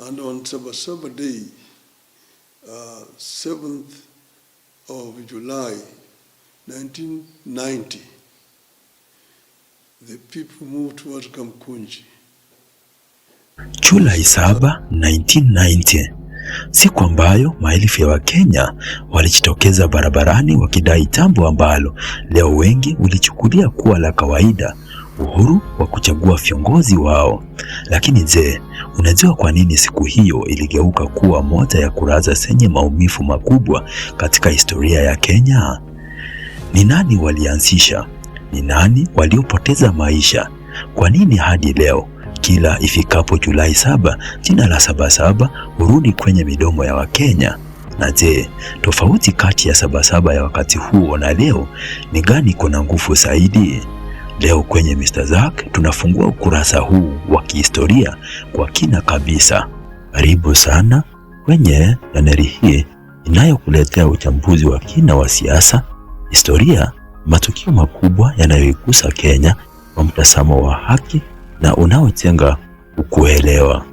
And on Sabasaba Day, 7th of July, 1990, the people moved towards Kamkunji. Julai 7, 1990, siku ambayo maelfu ya Wakenya walijitokeza barabarani wakidai jambo ambalo leo wengi ulichukulia kuwa la kawaida, uhuru wa kuchagua viongozi wao. Lakini je, unajua kwa nini siku hiyo iligeuka kuwa moja ya kurasa zenye maumivu makubwa katika historia ya Kenya? Ni nani walianzisha? Ni nani waliopoteza maisha? Kwa nini hadi leo kila ifikapo Julai 7 jina la Sabasaba hurudi kwenye midomo ya Wakenya? Na je, tofauti kati ya Sabasaba ya wakati huo na leo ni gani kuna nguvu zaidi? Leo kwenye Mr. Zack tunafungua ukurasa huu wa kihistoria kwa kina kabisa. Karibu sana kwenye chaneli hii inayokuletea uchambuzi wa kina wa siasa, historia, matukio makubwa yanayoigusa Kenya kwa mtazamo wa haki na unaojenga ukuelewa.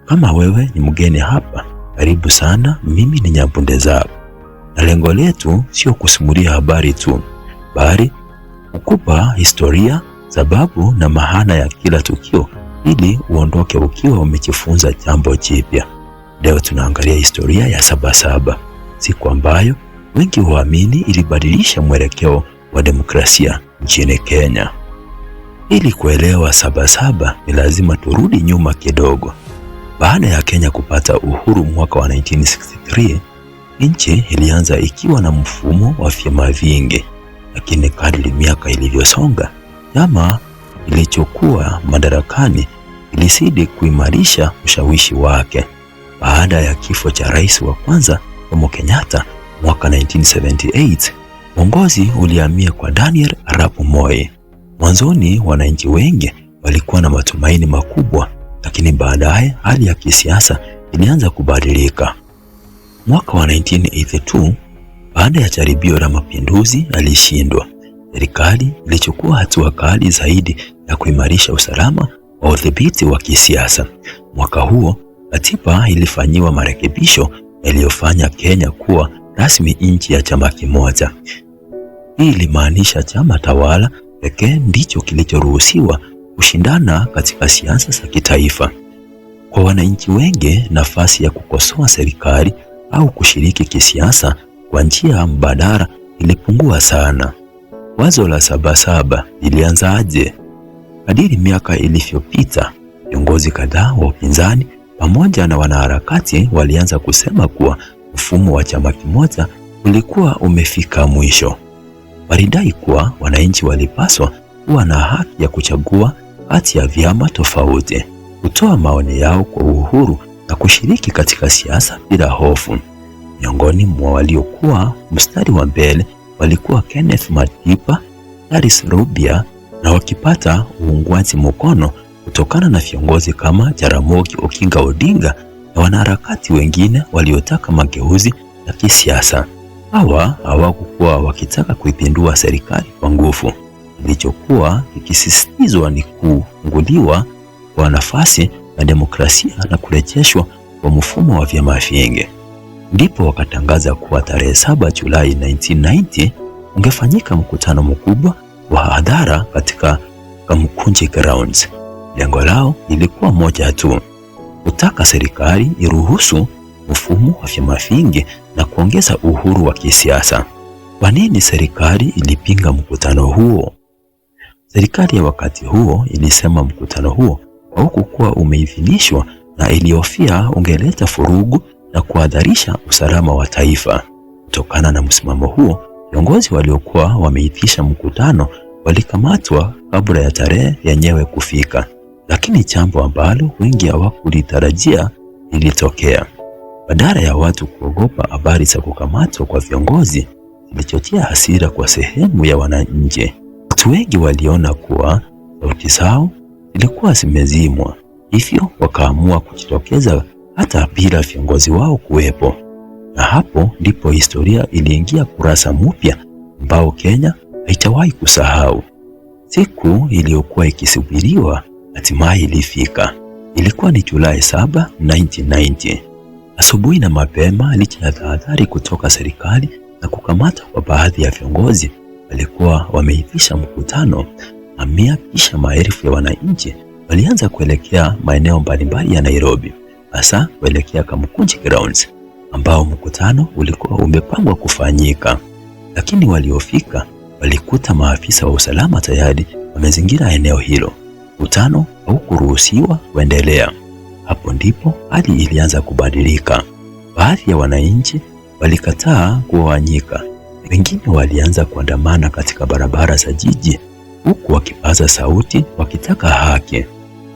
Kama wewe ni mgeni hapa, karibu sana. Mimi ni Nyambunde Zack, na lengo letu sio kusimulia habari tu, bali kukupa historia, sababu na maana ya kila tukio ili uondoke ukiwa umejifunza jambo jipya. Leo tunaangalia historia ya Sabasaba, siku ambayo wengi huamini ilibadilisha mwelekeo wa demokrasia nchini Kenya. Ili kuelewa Sabasaba ni lazima turudi nyuma kidogo. Baada ya Kenya kupata uhuru mwaka wa 1963, nchi ilianza ikiwa na mfumo wa vyama vingi, lakini kadri miaka ilivyosonga, chama kilichokuwa madarakani ilizidi kuimarisha ushawishi wake. Baada ya kifo cha rais wa kwanza Jomo Kenyatta mwaka 1978, uongozi ulihamia kwa Daniel Arap Moi. Mwanzoni wananchi wengi walikuwa na matumaini makubwa, lakini baadaye hali ya kisiasa ilianza kubadilika. Mwaka wa 1982, baada ya jaribio la mapinduzi alishindwa, serikali ilichukua hatua kali zaidi ya kuimarisha usalama wa udhibiti wa kisiasa. Mwaka huo katiba ilifanyiwa marekebisho yaliyofanya Kenya kuwa rasmi nchi ya chama kimoja. Hii ilimaanisha chama tawala pekee ndicho kilichoruhusiwa kushindana katika siasa za kitaifa. Kwa wananchi wengi, nafasi ya kukosoa serikali au kushiriki kisiasa kwa njia mbadala ilipungua sana. Wazo la Sabasaba lilianzaje? Kadiri miaka ilivyopita, viongozi kadhaa wa upinzani pamoja na wanaharakati walianza kusema kuwa mfumo wa chama kimoja ulikuwa umefika mwisho. Walidai kuwa wananchi walipaswa kuwa na haki ya kuchagua kati ya vyama tofauti, kutoa maoni yao kwa uhuru na kushiriki katika siasa bila hofu. Miongoni mwa waliokuwa mstari wa mbele walikuwa Kenneth Matiba, Charles Rubia, na wakipata uungwaji mkono kutokana na viongozi kama Jaramogi Oginga Odinga na wanaharakati wengine waliotaka mageuzi ya kisiasa. Hawa hawakuwa wakitaka kuipindua serikali kwa nguvu. Kilichokuwa kikisisitizwa ni kufunguliwa kwa nafasi na demokrasia na kurejeshwa kwa mfumo wa vyama vingi. Ndipo wakatangaza kuwa tarehe 7 Julai 1990 ungefanyika mkutano mkubwa wa hadhara katika Kamkunji Grounds. Lengo lao lilikuwa moja tu: kutaka serikali iruhusu mfumo wa vyama vingi na kuongeza uhuru wa kisiasa. Kwa nini serikali ilipinga mkutano huo? Serikali ya wakati huo ilisema mkutano huo haukuwa umeidhinishwa na ilihofia ungeleta furugu na kuhatarisha usalama wa taifa. Kutokana na msimamo huo, viongozi waliokuwa wameitisha mkutano walikamatwa kabla ya tarehe yenyewe kufika. Lakini jambo ambalo wengi hawakulitarajia lilitokea. Badala ya watu kuogopa habari za kukamatwa kwa viongozi, zilichochea hasira kwa sehemu ya wananchi. Watu wengi waliona kuwa sauti zao zilikuwa zimezimwa, hivyo wakaamua kujitokeza hata bila viongozi wao kuwepo. Na hapo ndipo historia iliingia kurasa mpya ambao Kenya haitawahi kusahau. Siku iliyokuwa ikisubiriwa hatimaye ilifika. Ilikuwa ni Julai 7, 1990. Asubuhi na mapema, licha ya tahadhari kutoka serikali na kukamatwa kwa baadhi ya viongozi, walikuwa wameitisha mkutano. Mamia kisha maelfu ya wananchi walianza kuelekea maeneo mbalimbali ya Nairobi, hasa kuelekea Kamukunji Grounds ambao mkutano ulikuwa umepangwa kufanyika. Lakini waliofika walikuta maafisa wa usalama tayari wamezingira eneo hilo. Mkutano haukuruhusiwa kuendelea. Hapo ndipo hali ilianza kubadilika. Baadhi ya wananchi walikataa kugawanyika. Wengine walianza kuandamana katika barabara za jiji, huku wakipaza sauti wakitaka haki,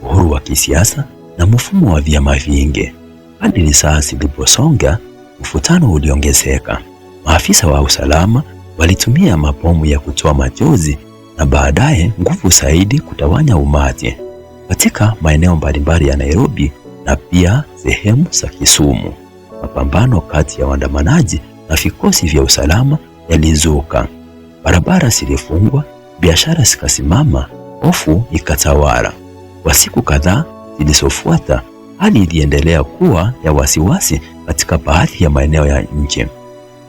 uhuru wa kisiasa na mfumo wa vyama vingi. Hadi saa ziliposonga, mvutano uliongezeka. Maafisa wa usalama walitumia mabomu ya kutoa machozi na baadaye nguvu zaidi kutawanya umati katika maeneo mbalimbali ya Nairobi na pia sehemu za Kisumu. Mapambano kati ya waandamanaji na vikosi vya usalama yalizuka. Barabara zilifungwa, biashara zikasimama, hofu ikatawala. Kwa siku kadhaa zilizofuata, hali iliendelea kuwa ya wasiwasi katika baadhi ya maeneo ya nchi.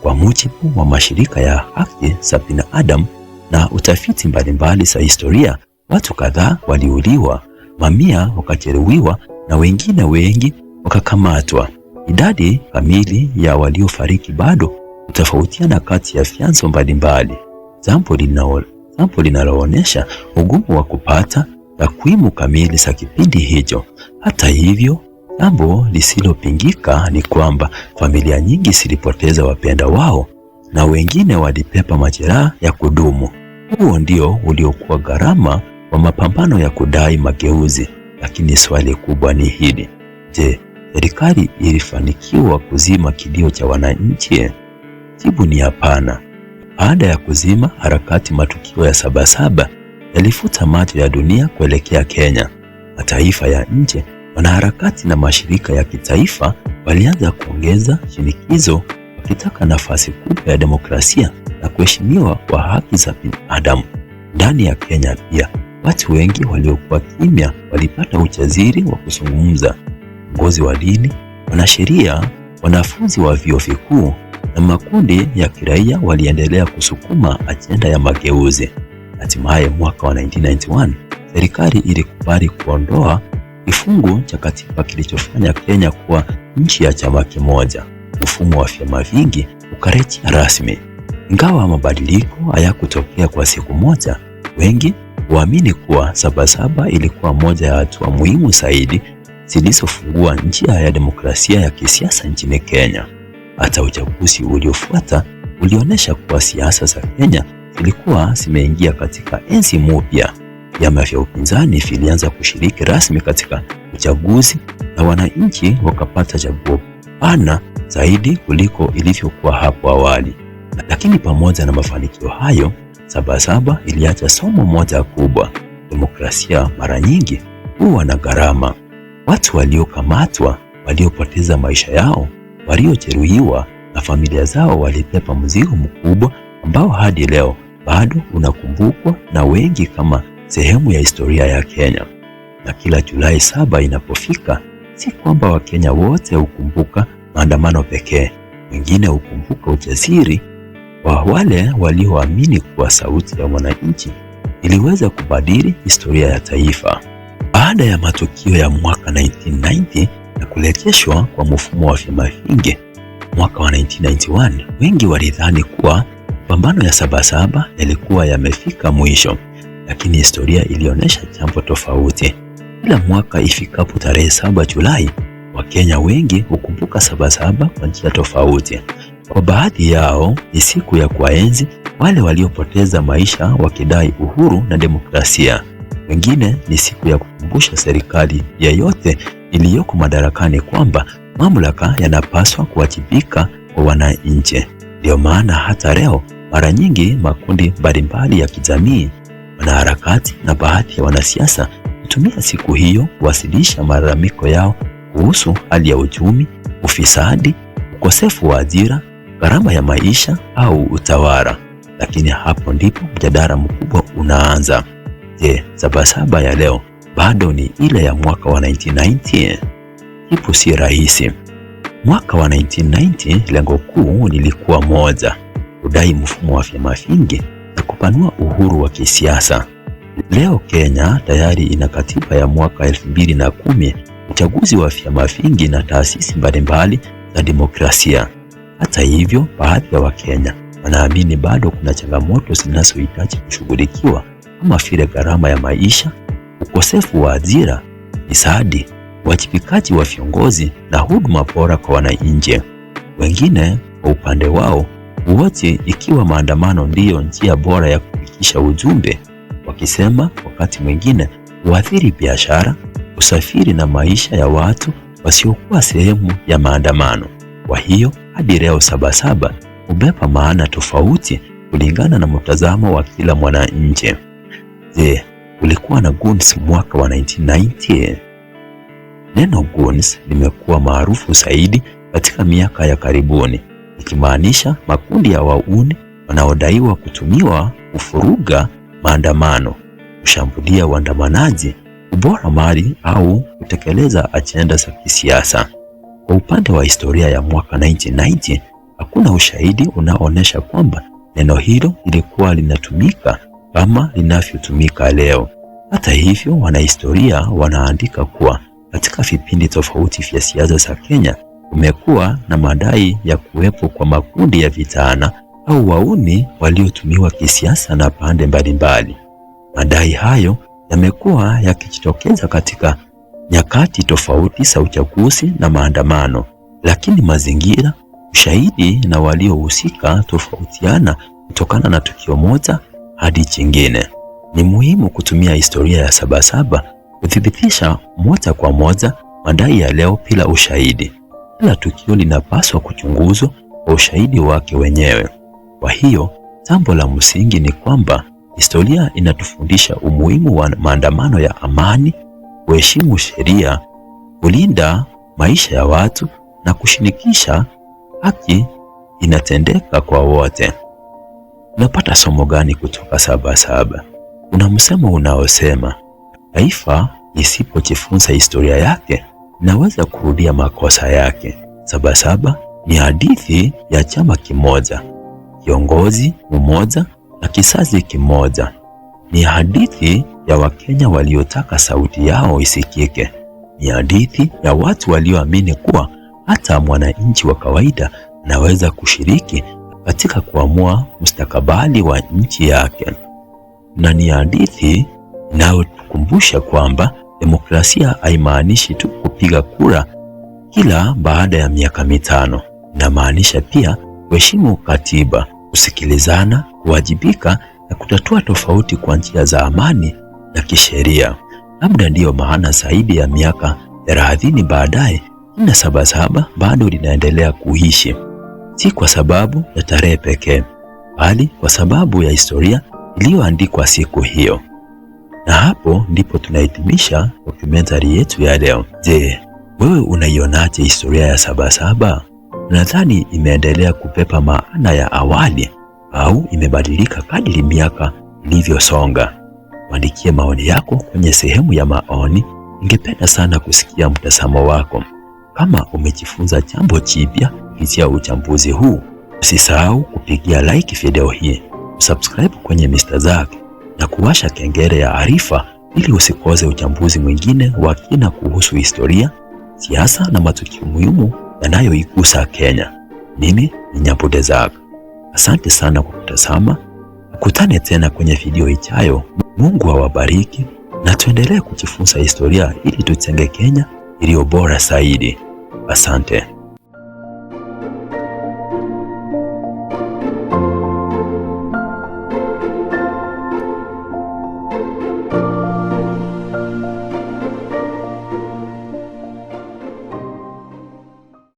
Kwa mujibu wa mashirika ya haki za binadamu na utafiti mbalimbali za historia, watu kadhaa waliuliwa, mamia wakajeruhiwa na wengine wengi wakakamatwa. Idadi kamili ya waliofariki bado hutofautiana kati ya vyanzo mbalimbali, jambo linaloonyesha ugumu wa kupata takwimu kamili za kipindi hicho. Hata hivyo, jambo lisilopingika ni kwamba familia nyingi zilipoteza wapenda wao na wengine walipepa majeraha ya kudumu. Huo ndio uliokuwa gharama wa mapambano ya kudai mageuzi. Lakini swali kubwa ni hili: je, serikali ilifanikiwa kuzima kilio cha wananchi? Jibu ni hapana. Baada ya kuzima harakati, matukio ya Sabasaba yalifuta macho ya dunia kuelekea Kenya. Mataifa ya nje, wanaharakati na mashirika ya kitaifa walianza kuongeza shinikizo, wakitaka nafasi kubwa ya demokrasia na kuheshimiwa kwa haki za binadamu. Ndani ya Kenya pia, watu wengi waliokuwa kimya walipata ujasiri wa kuzungumza. Viongozi wa dini, wanasheria, wanafunzi wa vyuo vikuu na makundi ya kiraia waliendelea kusukuma ajenda ya mageuzi. Hatimaye mwaka wa 1991, serikali ilikubali kuondoa kifungu cha katiba kilichofanya Kenya kuwa nchi ya chama kimoja. Mfumo wa vyama vingi ukarejea rasmi. Ingawa mabadiliko hayakutokea kwa siku moja, wengi huamini kuwa Sabasaba ilikuwa moja ya hatua muhimu zaidi zilizofungua njia ya demokrasia ya kisiasa nchini Kenya. Hata uchaguzi uliofuata ulionyesha kuwa siasa za Kenya zilikuwa zimeingia katika enzi mpya. Vyama vya upinzani vilianza kushiriki rasmi katika uchaguzi na wananchi wakapata chaguo pana zaidi kuliko ilivyokuwa hapo awali. Lakini pamoja na mafanikio hayo, Sabasaba iliacha somo moja kubwa: demokrasia mara nyingi huwa na gharama. Watu waliokamatwa, waliopoteza maisha yao, waliojeruhiwa na familia zao walipepa mzigo mkubwa ambao hadi leo bado unakumbukwa na wengi kama sehemu ya historia ya Kenya. Na kila Julai 7 inapofika, si kwamba Wakenya wote hukumbuka maandamano pekee. Wengine hukumbuka ujasiri wa wale walioamini kuwa sauti ya wananchi iliweza kubadili historia ya taifa. Baada ya matukio ya mwaka 1990 na kurejeshwa kwa mfumo wa vyama vingi mwaka wa 1991, wengi walidhani kuwa mapambano ya Sabasaba yalikuwa yamefika mwisho, lakini historia ilionyesha jambo tofauti. Kila mwaka ifikapo tarehe 7 Julai, Wakenya wengi hukumbuka Sabasaba kwa njia tofauti. Kwa baadhi yao ni siku ya kuwaenzi wale waliopoteza maisha wakidai uhuru na demokrasia. Wengine ni siku ya kukumbusha serikali yeyote iliyoko madarakani kwamba mamlaka yanapaswa kuwajibika kwa wananchi. Ndio maana hata leo mara nyingi makundi mbalimbali ya kijamii, wanaharakati na baadhi ya wanasiasa hutumia siku hiyo kuwasilisha malalamiko yao kuhusu hali ya uchumi, ufisadi, ukosefu wa ajira, gharama ya maisha au utawala. Lakini hapo ndipo mjadala mkubwa unaanza. Je, Sabasaba ya leo bado ni ile ya mwaka wa 1990? Jibu si rahisi. Mwaka wa 1990 lengo kuu lilikuwa moja: kudai mfumo wa vyama vingi na kupanua uhuru wa kisiasa. Leo Kenya tayari ina katiba ya mwaka 2010, uchaguzi wa vyama vingi na taasisi mbalimbali za demokrasia. Hata hivyo, baadhi ya Wakenya wanaamini bado kuna changamoto zinazohitaji kushughulikiwa kama vile gharama ya maisha, ukosefu wa ajira, fisadi, uwajibikaji wa viongozi na huduma bora kwa wananchi. Wengine kwa upande wao huoji ikiwa maandamano ndiyo njia bora ya kufikisha ujumbe, wakisema wakati mwingine huathiri biashara, usafiri na maisha ya watu wasiokuwa sehemu ya maandamano. Kwa hiyo hadi leo Sabasaba hubeba maana tofauti kulingana na mtazamo wa kila mwananchi. Je, kulikuwa na goons mwaka wa 1990? Neno goons limekuwa maarufu zaidi katika miaka ya karibuni, ikimaanisha makundi ya wauni wanaodaiwa kutumiwa kufuruga maandamano, kushambulia waandamanaji, kubora mali au kutekeleza ajenda za kisiasa. Kwa upande wa historia ya mwaka 1990, hakuna ushahidi unaoonyesha kwamba neno hilo lilikuwa linatumika kama linavyotumika leo. Hata hivyo, wanahistoria wanaandika kuwa katika vipindi tofauti vya siasa za Kenya kumekuwa na madai ya kuwepo kwa makundi ya vijana au wauni waliotumiwa kisiasa na pande mbalimbali. Madai hayo yamekuwa yakijitokeza katika nyakati tofauti za uchaguzi na maandamano, lakini mazingira, ushahidi na waliohusika tofautiana kutokana na tukio moja hadi jingine. Ni muhimu kutumia historia ya Sabasaba kuthibitisha moja kwa moja madai ya leo bila ushahidi. Kila tukio linapaswa kuchunguzwa kwa ushahidi wake wenyewe. Kwa hiyo, jambo la msingi ni kwamba historia inatufundisha umuhimu wa maandamano ya amani, kuheshimu sheria, kulinda maisha ya watu na kushirikisha haki inatendeka kwa wote. Unapata somo gani kutoka Sabasaba? Kuna msemo unaosema taifa lisipojifunza historia yake linaweza kurudia makosa yake. Sabasaba ni hadithi ya chama kimoja, kiongozi mmoja na kizazi kimoja. Ni hadithi ya Wakenya waliotaka sauti yao isikike. Ni hadithi ya watu walioamini kuwa hata mwananchi wa kawaida anaweza kushiriki katika kuamua mustakabali wa nchi yake. Na ni hadithi inayotukumbusha kwamba demokrasia haimaanishi tu kupiga kura kila baada ya miaka mitano. Inamaanisha pia kuheshimu katiba, kusikilizana, kuwajibika na kutatua tofauti kwa njia za amani na kisheria. Labda ndiyo maana zaidi ya miaka 30 baadaye, jina Sabasaba bado linaendelea kuishi, si kwa sababu ya tarehe pekee, bali kwa sababu ya historia iliyoandikwa siku hiyo. Na hapo ndipo tunahitimisha documentary yetu ya leo. Je, wewe unaionaje historia ya Sabasaba? Unadhani imeendelea kubeba maana ya awali au imebadilika kadiri miaka ilivyosonga? Waandikie maoni yako kwenye sehemu ya maoni. Ningependa sana kusikia mtazamo wako. Kama umejifunza jambo jipya kupitia uchambuzi huu, usisahau kupigia like video hii, subscribe kwenye Mr. Zack na kuwasha kengele ya arifa ili usikose uchambuzi mwingine wa kina kuhusu historia, siasa na matukio muhimu yanayoigusa Kenya. Mimi ni Nyabude Zack. Asante sana kwa kutazama. Tukutane tena kwenye video ijayo. Mungu awabariki na tuendelee kujifunza historia ili tutenge Kenya iliyo bora zaidi. Asante.